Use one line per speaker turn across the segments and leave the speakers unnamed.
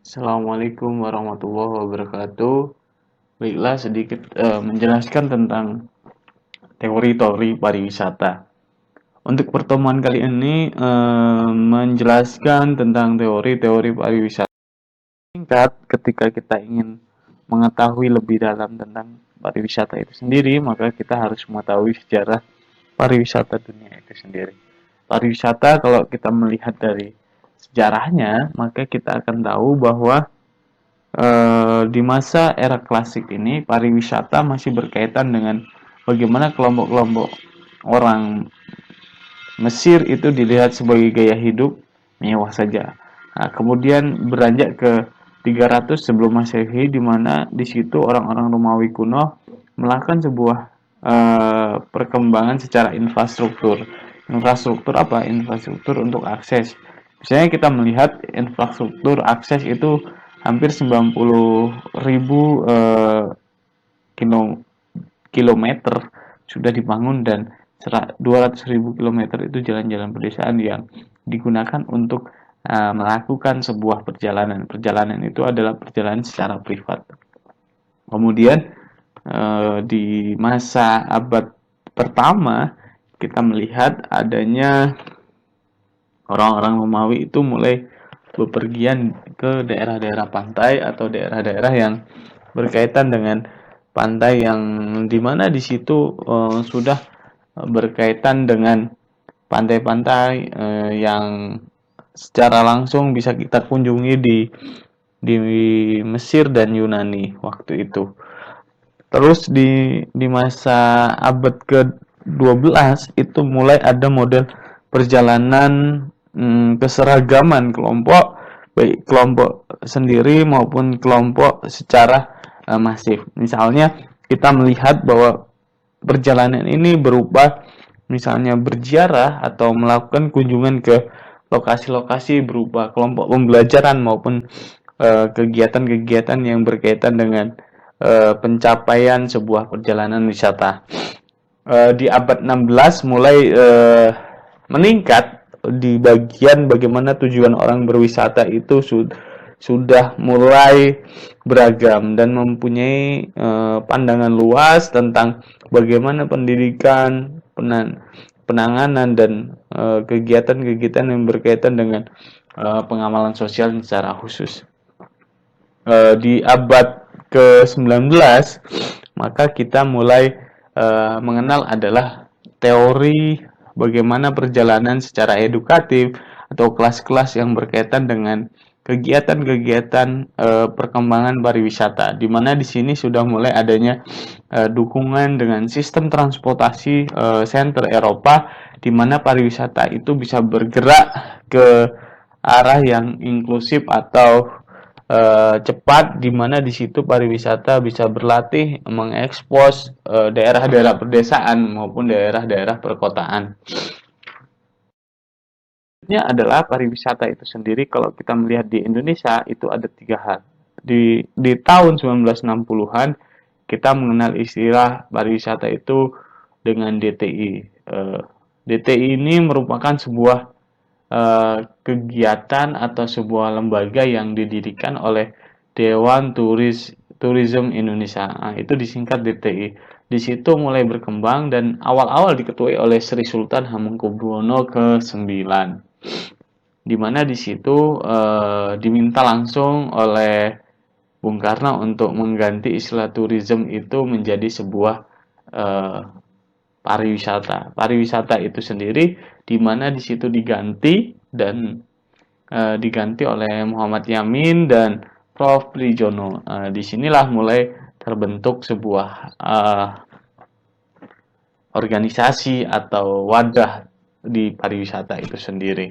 Assalamualaikum warahmatullahi wabarakatuh. Baiklah, sedikit menjelaskan tentang teori-teori pariwisata. Untuk pertemuan kali ini menjelaskan tentang teori-teori pariwisata. Singkat, ketika kita ingin mengetahui lebih dalam tentang pariwisata itu sendiri, maka kita harus mengetahui sejarah pariwisata dunia itu sendiri. Pariwisata, kalau kita melihat dari sejarahnya, maka kita akan tahu bahwa di masa era klasik ini, pariwisata masih berkaitan dengan bagaimana kelompok-kelompok orang Mesir itu dilihat sebagai gaya hidup mewah saja. Nah, kemudian beranjak ke 300 sebelum Masehi, di mana di situ orang-orang Romawi kuno melakukan sebuah perkembangan secara infrastruktur. Infrastruktur apa? Infrastruktur untuk akses. Misalnya kita melihat infrastruktur akses itu hampir 90.000 kilometer sudah dibangun, dan 200.000 kilometer itu jalan-jalan pedesaan yang digunakan untuk melakukan sebuah perjalanan. Perjalanan itu adalah perjalanan secara privat. Kemudian di masa abad pertama kita melihat adanya orang-orang Romawi itu mulai bepergian ke daerah-daerah pantai atau daerah-daerah yang berkaitan dengan pantai, yang dimana di situ sudah berkaitan dengan pantai-pantai yang secara langsung bisa kita kunjungi di Mesir dan Yunani waktu itu. Terus di masa abad ke-12 itu mulai ada model perjalanan keseragaman kelompok, baik kelompok sendiri maupun kelompok secara masif. Misalnya kita melihat bahwa perjalanan ini berupa misalnya berziarah atau melakukan kunjungan ke lokasi-lokasi berupa kelompok pembelajaran maupun kegiatan-kegiatan yang berkaitan dengan pencapaian sebuah perjalanan wisata. Di abad 16 mulai meningkat di bagian bagaimana tujuan orang berwisata itu sudah mulai beragam dan mempunyai pandangan luas tentang bagaimana pendidikan, penanganan, dan kegiatan-kegiatan yang berkaitan dengan pengamalan sosial secara khusus. Di abad ke-19 maka kita mulai mengenal adalah teori bagaimana perjalanan secara edukatif atau kelas-kelas yang berkaitan dengan kegiatan-kegiatan perkembangan pariwisata, di mana di sini sudah mulai adanya dukungan dengan sistem transportasi center Eropa, di mana pariwisata itu bisa bergerak ke arah yang inklusif atau cepat, di mana di situ pariwisata bisa berlatih mengekspos daerah-daerah pedesaan maupun daerah-daerah perkotaan. Selanjutnya adalah pariwisata itu sendiri. Kalau kita melihat di Indonesia itu ada 3 hal. Di tahun 1960-an kita mengenal istilah pariwisata itu dengan DTI. DTI ini merupakan sebuah kegiatan atau sebuah lembaga yang didirikan oleh Dewan Tourism Indonesia. Nah, itu disingkat DTI. Di situ mulai berkembang dan awal-awal diketuai oleh Sri Sultan Hamengkubuwono ke-9. Di mana di situ diminta langsung oleh Bung Karno untuk mengganti istilah tourism itu menjadi sebuah pariwisata. Pariwisata itu sendiri di mana di situ diganti dan diganti oleh Muhammad Yamin dan Prof. Prijono. Disinilah mulai terbentuk sebuah organisasi atau wadah di pariwisata itu sendiri.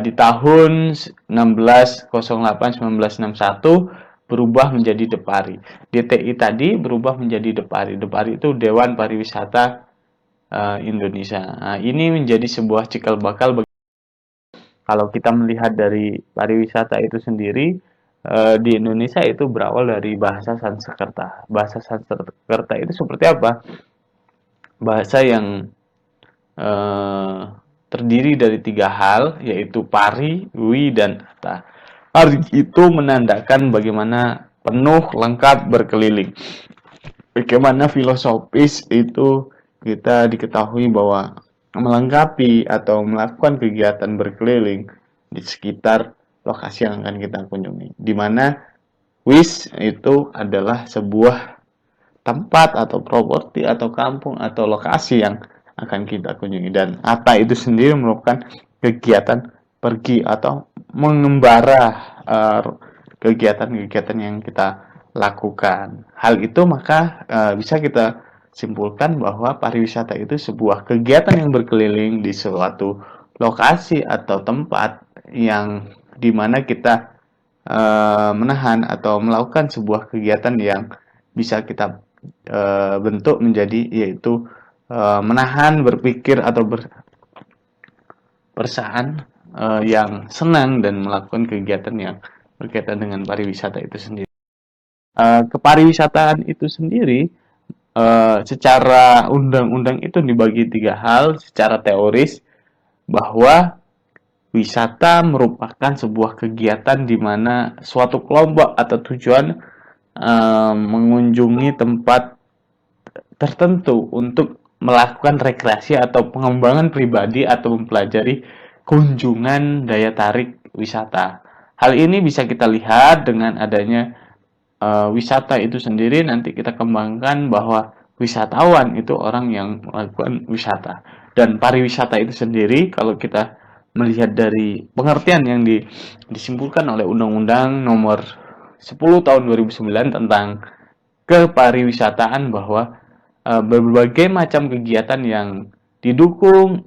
Di tahun 1608-1961 berubah menjadi Depari. DTI tadi berubah menjadi Depari. Depari itu Dewan Pariwisata Indonesia. Nah, ini menjadi sebuah cikal bakal kalau kita melihat dari pariwisata itu sendiri. Di Indonesia itu berawal dari bahasa Sanskerta. Bahasa Sanskerta itu seperti apa? Bahasa yang terdiri dari 3 hal, yaitu pari, wi, dan kata. Hari itu menandakan bagaimana penuh, lengkap, berkeliling. Bagaimana filosofis itu kita diketahui bahwa melengkapi atau melakukan kegiatan berkeliling di sekitar lokasi yang akan kita kunjungi. Di mana wis itu adalah sebuah tempat atau properti atau kampung atau lokasi yang akan kita kunjungi, dan apa itu sendiri merupakan kegiatan pergi atau mengembara, kegiatan-kegiatan yang kita lakukan. Hal itu maka bisa kita simpulkan bahwa pariwisata itu sebuah kegiatan yang berkeliling di suatu lokasi atau tempat yang dimana kita menahan atau melakukan sebuah kegiatan yang bisa kita bentuk menjadi, yaitu menahan berpikir atau bersaan yang senang dan melakukan kegiatan yang berkaitan dengan pariwisata itu sendiri. Kepariwisataan itu sendiri secara undang-undang itu dibagi tiga hal secara teoris, bahwa wisata merupakan sebuah kegiatan di mana suatu kelompok atau tujuan mengunjungi tempat tertentu untuk melakukan rekreasi atau pengembangan pribadi atau mempelajari kunjungan daya tarik wisata. Hal ini bisa kita lihat dengan adanya wisata itu sendiri. Nanti kita kembangkan bahwa wisatawan itu orang yang melakukan wisata. Dan pariwisata itu sendiri, kalau kita melihat dari pengertian yang disimpulkan oleh Undang-Undang Nomor 10 Tahun 2009 tentang kepariwisataan, bahwa berbagai macam kegiatan yang didukung,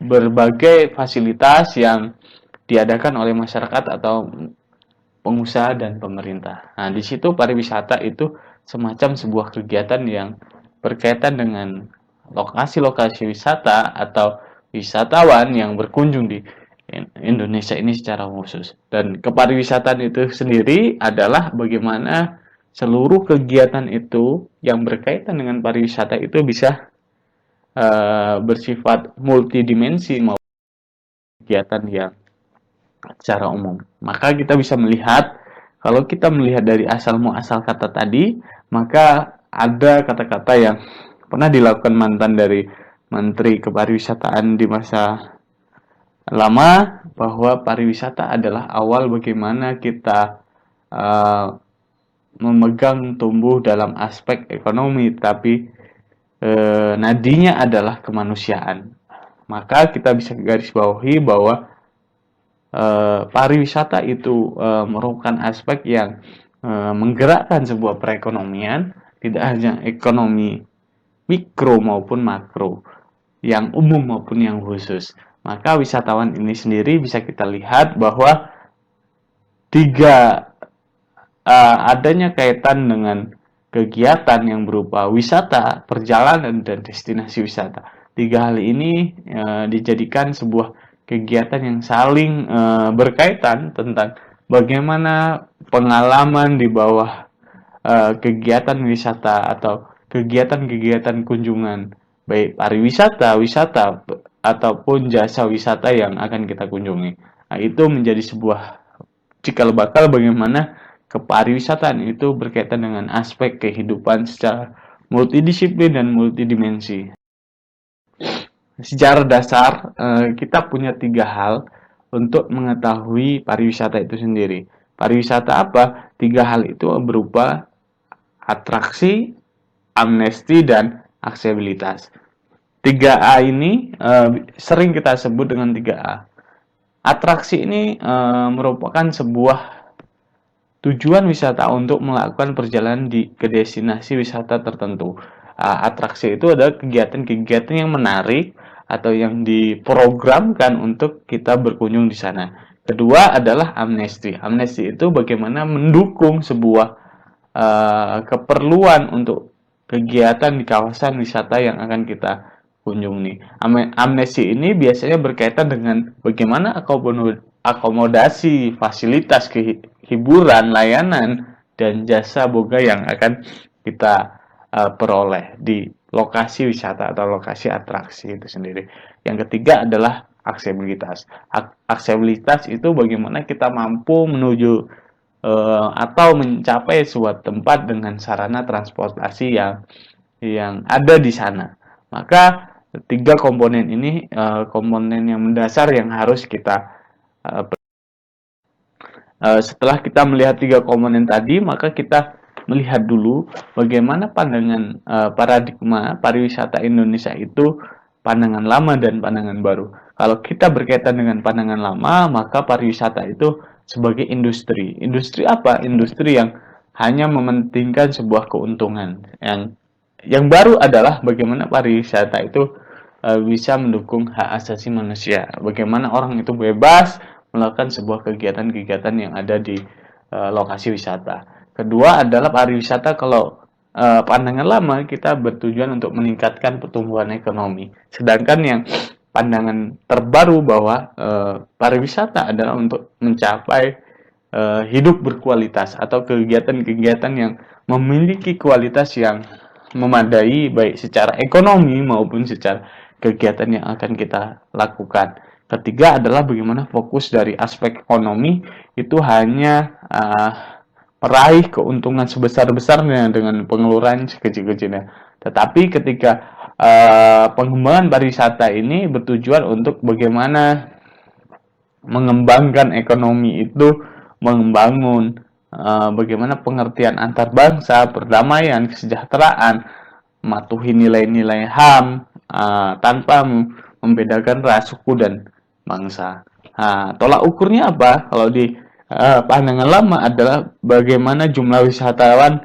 berbagai fasilitas yang diadakan oleh masyarakat atau pengusaha dan pemerintah. Nah, di situ pariwisata itu semacam sebuah kegiatan yang berkaitan dengan lokasi-lokasi wisata atau wisatawan yang berkunjung di Indonesia ini secara khusus. Dan kepariwisataan itu sendiri adalah bagaimana seluruh kegiatan itu yang berkaitan dengan pariwisata itu bisa bersifat multidimensi maupun kegiatan yang secara umum. Maka kita bisa melihat, kalau kita melihat dari asal muasal kata tadi, maka ada kata-kata yang pernah dilakukan mantan dari Menteri Kepariwisataan di masa lama, bahwa pariwisata adalah awal bagaimana kita memegang tumbuh dalam aspek ekonomi, tapi nadinya adalah kemanusiaan. Maka kita bisa garis bawahi bahwa pariwisata itu merupakan aspek yang menggerakkan sebuah perekonomian, tidak hanya ekonomi mikro maupun makro, yang umum maupun yang khusus. Maka wisatawan ini sendiri bisa kita lihat bahwa adanya kaitan dengan kegiatan yang berupa wisata, perjalanan, dan destinasi wisata. Tiga hal ini dijadikan sebuah kegiatan yang saling berkaitan tentang bagaimana pengalaman di bawah kegiatan wisata atau kegiatan-kegiatan kunjungan, baik pariwisata, wisata, ataupun jasa wisata yang akan kita kunjungi. Nah, itu menjadi sebuah cikal bakal bagaimana kepariwisataan itu berkaitan dengan aspek kehidupan secara multidisiplin dan multidimensi. Secara dasar, kita punya tiga hal untuk mengetahui pariwisata itu sendiri. Pariwisata apa? Tiga hal itu berupa atraksi, amnesti, dan aksesibilitas. 3A ini sering kita sebut dengan 3A. Atraksi ini merupakan sebuah tujuan wisata untuk melakukan perjalanan ke destinasi wisata tertentu. Atraksi itu adalah kegiatan-kegiatan yang menarik atau yang diprogramkan untuk kita berkunjung di sana. Kedua adalah amnesti. Amnesti itu bagaimana mendukung sebuah keperluan untuk kegiatan di kawasan wisata yang akan kita kunjungi. Amnesti ini biasanya berkaitan dengan bagaimana akomodasi, fasilitas hiburan, layanan, dan jasa boga yang akan kita peroleh di lokasi wisata atau lokasi atraksi itu sendiri. Yang ketiga adalah aksesibilitas. Aksesibilitas itu bagaimana kita mampu menuju atau mencapai suatu tempat dengan sarana transportasi yang ada di sana. Maka tiga komponen ini komponen yang mendasar yang harus kita setelah kita melihat tiga komponen tadi, maka kita melihat dulu bagaimana pandangan paradigma pariwisata Indonesia itu pandangan lama dan pandangan baru. Kalau kita berkaitan dengan pandangan lama, maka pariwisata itu sebagai industri. Industri apa? Industri yang hanya mementingkan sebuah keuntungan. Yang baru adalah bagaimana pariwisata itu bisa mendukung hak asasi manusia. Bagaimana orang itu bebas melakukan sebuah kegiatan-kegiatan yang ada di lokasi wisata. Kedua adalah pariwisata kalau pandangan lama kita bertujuan untuk meningkatkan pertumbuhan ekonomi. Sedangkan yang pandangan terbaru bahwa pariwisata adalah untuk mencapai hidup berkualitas atau kegiatan-kegiatan yang memiliki kualitas yang memadai baik secara ekonomi maupun secara kegiatan yang akan kita lakukan. Ketiga adalah bagaimana fokus dari aspek ekonomi itu hanya meraih keuntungan sebesar-besarnya dengan pengeluaran sekecil-kecilnya. Tetapi ketika pengembangan pariwisata ini bertujuan untuk bagaimana mengembangkan ekonomi itu, membangun bagaimana pengertian antar bangsa, perdamaian, kesejahteraan, mematuhi nilai-nilai HAM tanpa membedakan ras, suku, dan bangsa. Tolak ukurnya apa? Kalau di pandangan lama adalah bagaimana jumlah wisatawan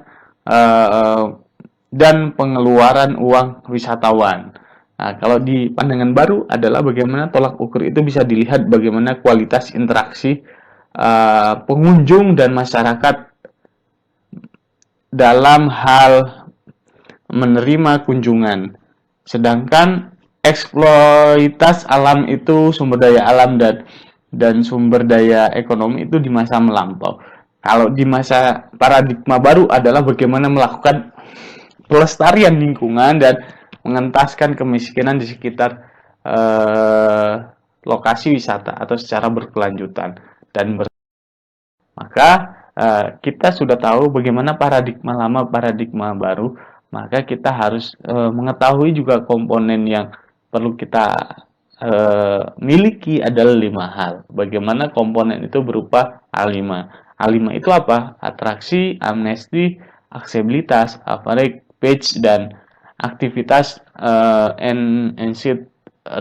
dan pengeluaran uang wisatawan. Kalau di pandangan baru adalah bagaimana tolak ukur itu bisa dilihat bagaimana kualitas interaksi pengunjung dan masyarakat dalam hal menerima kunjungan. Sedangkan eksploitas alam itu sumber daya alam dan sumber daya ekonomi itu di masa melampau. Kalau di masa paradigma baru adalah bagaimana melakukan pelestarian lingkungan dan mengentaskan kemiskinan di sekitar lokasi wisata atau secara berkelanjutan dan maka kita sudah tahu bagaimana paradigma lama, paradigma baru, maka kita harus mengetahui juga komponen yang perlu kita miliki adalah 5 hal. Bagaimana komponen itu berupa A5. A5 itu apa? Atraksi, amnesti, aksesibilitas, average, page, dan aktivitas and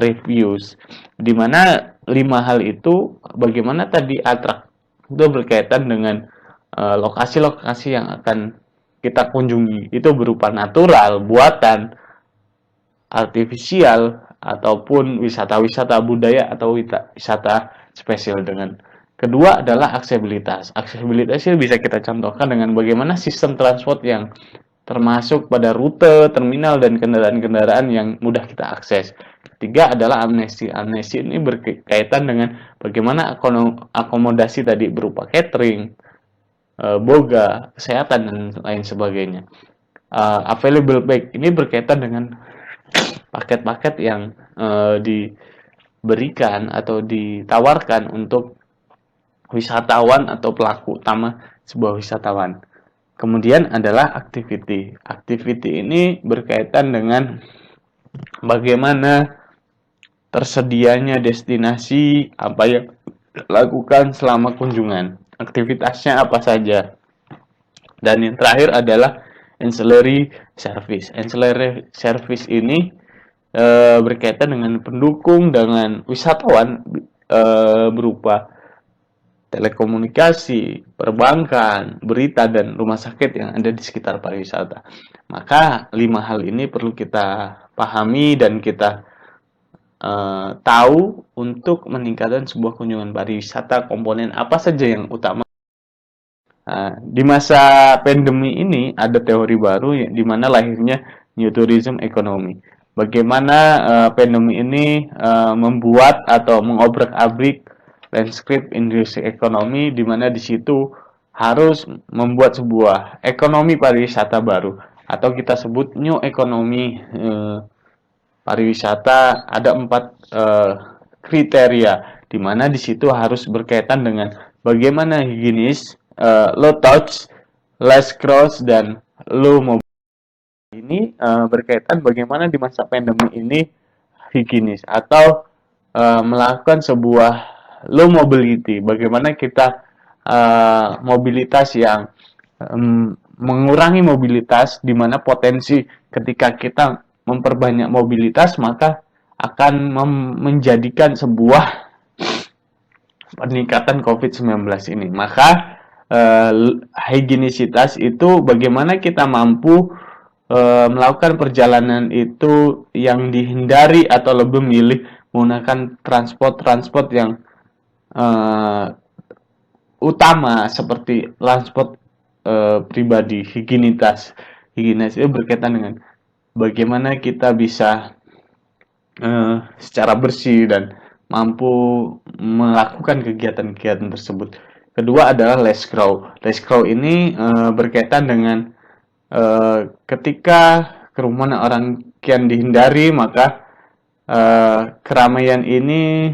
reviews. Dimana 5 hal itu bagaimana tadi atraksi itu berkaitan dengan lokasi-lokasi yang akan kita kunjungi. Itu berupa natural, buatan, artifisial, ataupun wisata-wisata budaya atau wisata spesial dengan. Kedua adalah aksesibilitas. Aksesibilitas itu bisa kita contohkan dengan bagaimana sistem transport yang termasuk pada rute, terminal, dan kendaraan-kendaraan yang mudah kita akses. Ketiga adalah amnesti. Amnesti ini berkaitan dengan bagaimana akomodasi tadi berupa catering, boga, kesehatan, dan lain sebagainya. Available pack ini berkaitan dengan paket-paket yang diberikan atau ditawarkan untuk wisatawan atau pelaku utama sebuah wisatawan. Kemudian adalah activity. Activity ini berkaitan dengan bagaimana tersedianya destinasi, apa yang dilakukan selama kunjungan, aktivitasnya apa saja. Dan yang terakhir adalah ancillary service. Ancillary service ini berkaitan dengan pendukung dengan wisatawan berupa telekomunikasi, perbankan, berita, dan rumah sakit yang ada di sekitar pariwisata. Maka 5 hal ini perlu kita pahami dan kita tahu untuk meningkatkan sebuah kunjungan pariwisata. Komponen apa saja yang utama. Di masa pandemi ini ada teori baru di mana lahirnya New Tourism Economy. Bagaimana pandemi ini membuat atau mengobrak-abrik landscape industri ekonomi, di mana di situ harus membuat sebuah ekonomi pariwisata baru atau kita sebut new ekonomi pariwisata. Ada 4 kriteria, di mana di situ harus berkaitan dengan bagaimana higienis, low touch, less cross, dan low mobility. Ini berkaitan bagaimana di masa pandemi ini higienis atau melakukan sebuah low mobility, bagaimana kita mobilitas yang mengurangi mobilitas, di mana potensi ketika kita memperbanyak mobilitas maka akan menjadikan sebuah peningkatan COVID-19 ini. Maka higienisitas itu bagaimana kita mampu melakukan perjalanan itu yang dihindari atau lebih memilih menggunakan transport yang utama seperti transport pribadi. Higienitas itu berkaitan dengan bagaimana kita bisa secara bersih dan mampu melakukan kegiatan-kegiatan tersebut. Kedua adalah less crowd. Less crowd ini berkaitan dengan ketika kerumunan orang kian dihindari, maka keramaian ini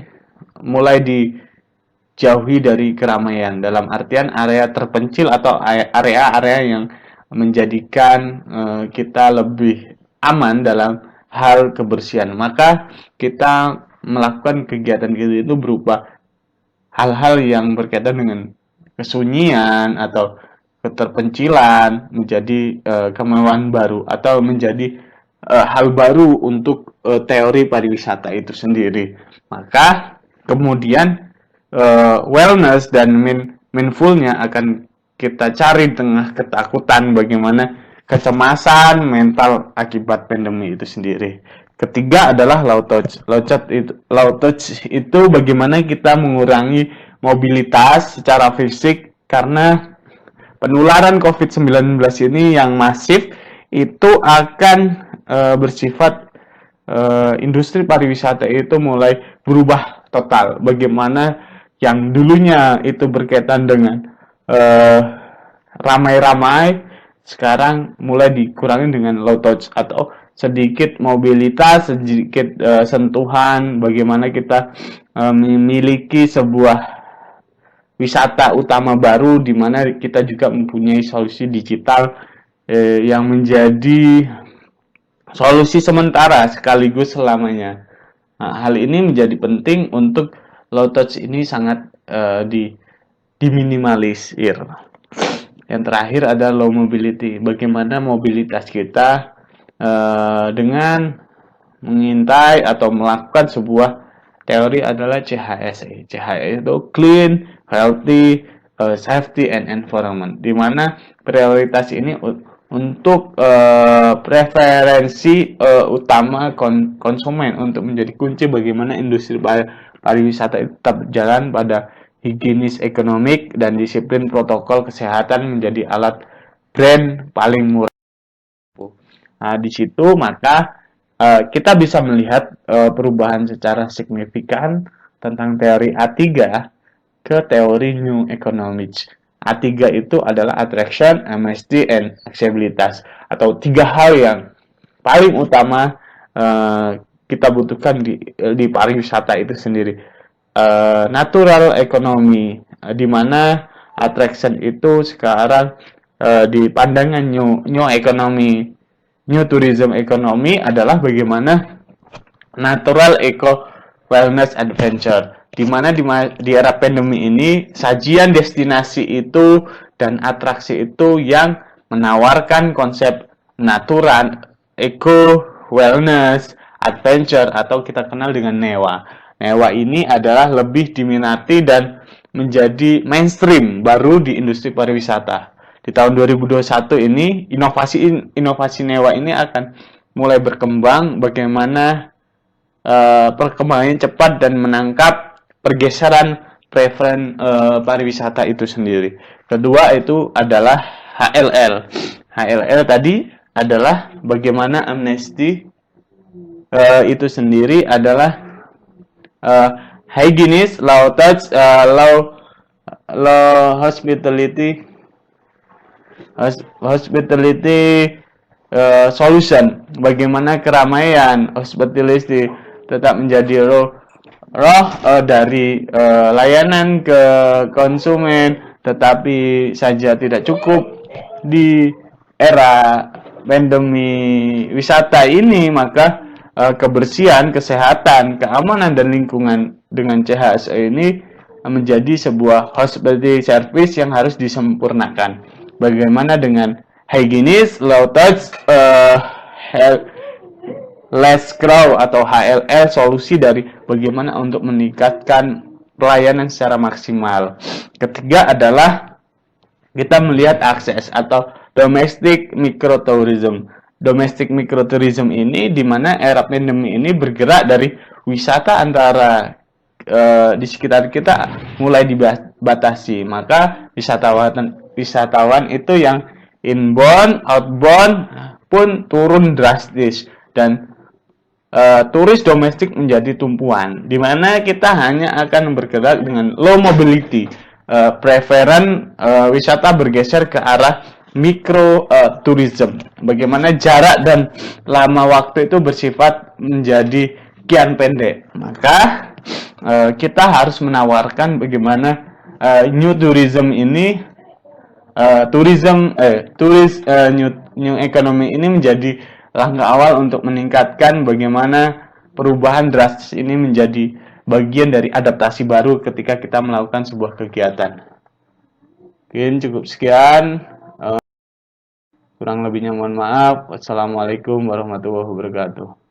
mulai dijauhi dari keramaian, dalam artian area terpencil atau area-area yang menjadikan kita lebih aman dalam hal kebersihan. Maka kita melakukan kegiatan-kegiatan itu berupa hal-hal yang berkaitan dengan kesunyian atau keterpencilan menjadi kemewahan baru atau menjadi hal baru untuk teori pariwisata itu sendiri. Maka kemudian wellness dan mindfulnya akan kita cari tengah ketakutan, bagaimana kecemasan mental akibat pandemi itu sendiri. Ketiga adalah low touch. Low touch itu bagaimana kita mengurangi mobilitas secara fisik, karena penularan COVID-19 ini yang masif itu akan bersifat industri pariwisata itu mulai berubah total. Bagaimana yang dulunya itu berkaitan dengan ramai-ramai, sekarang mulai dikurangi dengan low touch atau sedikit mobilitas, sedikit sentuhan, bagaimana kita memiliki sebuah wisata utama baru, di mana kita juga mempunyai solusi digital yang menjadi solusi sementara sekaligus selamanya. Nah, hal ini menjadi penting untuk low touch ini sangat diminimalisir. Yang terakhir ada low mobility. Bagaimana mobilitas kita dengan mengintai atau melakukan sebuah teori adalah CHSE. CHSE itu clean, healthy, safety, and environment. Di mana prioritas ini untuk preferensi utama konsumen untuk menjadi kunci bagaimana industri pariwisata itu tetap berjalan pada higienis ekonomik dan disiplin protokol kesehatan menjadi alat brand paling murah. Nah, di situ maka kita bisa melihat perubahan secara signifikan tentang teori A3 ke teori New Economics. A3 itu adalah attraction, MSD, and accessibility, atau tiga hal yang paling utama kita butuhkan di pariwisata itu sendiri. Natural economy, di mana attraction itu sekarang di pandangan new economy, new tourism economy adalah bagaimana natural eco wellness adventure, di mana di era pandemi ini sajian destinasi itu dan atraksi itu yang menawarkan konsep natural eco wellness adventure atau kita kenal dengan NEWA. NEWA ini adalah lebih diminati dan menjadi mainstream baru di industri pariwisata. Di tahun 2021 ini inovasi NEWA ini akan mulai berkembang, bagaimana perkembangannya cepat dan menangkap pergeseran preferen pariwisata itu sendiri. Kedua itu adalah HLL. HLL tadi adalah bagaimana amnesty itu sendiri adalah hygienist, low touch, low hospitality solution. Bagaimana keramaian hospitality tetap menjadi low dari layanan ke konsumen, tetapi saja tidak cukup di era pandemi wisata ini, maka kebersihan, kesehatan, keamanan dan lingkungan dengan CHSE ini menjadi sebuah hospitality service yang harus disempurnakan. Bagaimana dengan higienis, low touch, less crowd atau HLL, solusi dari bagaimana untuk meningkatkan pelayanan secara maksimal. Ketiga adalah kita melihat akses atau domestic microtourism. Domestic microtourism ini di mana era pandemi ini bergerak dari wisata antara di sekitar kita mulai dibatasi. Maka wisatawan itu yang inbound, outbound pun turun drastis, dan turis domestik menjadi tumpuan, di mana kita hanya akan bergerak dengan low mobility. Preferen wisata bergeser ke arah mikro tourism. Bagaimana jarak dan lama waktu itu bersifat menjadi kian pendek. Maka kita harus menawarkan bagaimana new tourism ini, new economy ini menjadi langkah awal untuk meningkatkan bagaimana perubahan drastis ini menjadi bagian dari adaptasi baru ketika kita melakukan sebuah kegiatan. Mungkin cukup sekian. Kurang lebihnya mohon maaf. Wassalamualaikum warahmatullahi wabarakatuh.